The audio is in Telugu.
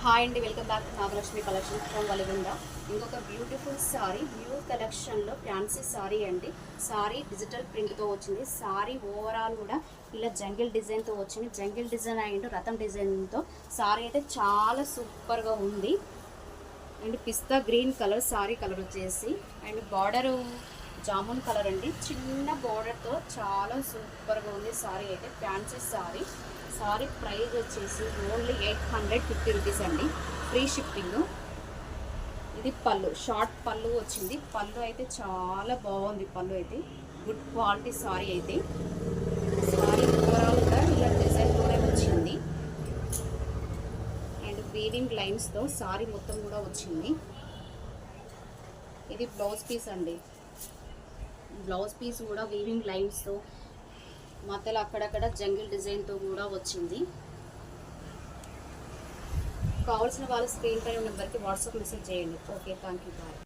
హాయ్ అండి, welcome back to Nagalakshmi collection from Valigonda. ఇంకొక బ్యూటిఫుల్ సారీ న్యూ కలెక్షన్లో ఫ్యాన్సీ సారీ అండి. సారీ డిజిటల్ ప్రింట్తో వచ్చింది. సారీ ఓవరాల్ కూడా ఇలా జంగిల్ డిజైన్తో వచ్చింది. జంగిల్ డిజైన్ అండ్ రథం డిజైన్తో సారీ అయితే చాలా సూపర్గా ఉంది. And pista green colour sorry colour వచ్చేసి, అండ్ బార్డరు జామున్ కలర్ అండి. చిన్న బార్డర్తో చాలా సూపర్గా ఉంది సారీ అయితే. Fancy sorry. సారీ ప్రైస్ వచ్చేసి ఓన్లీ 850 రూపీస్ అండి, ఫ్రీ షిప్పింగ్. ఇది పళ్ళు, షార్ట్ పళ్ళు వచ్చింది. పళ్ళు అయితే చాలా బాగుంది. పళ్ళు అయితే గుడ్ క్వాలిటీ సారీ అయితే. సారీ ఓవరాల్గా ఇలా డిజైన్తోనే వచ్చింది. అండ్ వీవింగ్ లైన్స్తో సారీ మొత్తం కూడా వచ్చింది. ఇది బ్లౌజ్ పీస్ అండి. బ్లౌజ్ పీస్ కూడా వీవింగ్ లైన్స్తో మధ్యలో అక్కడక్కడ జంగిల్ డిజైన్తో కూడా వచ్చింది. కావాల్సిన వాళ్ళు స్క్రీన్ పై నెంబర్కి వాట్సాప్ మెసేజ్ చేయండి. Okay, thank you, bye.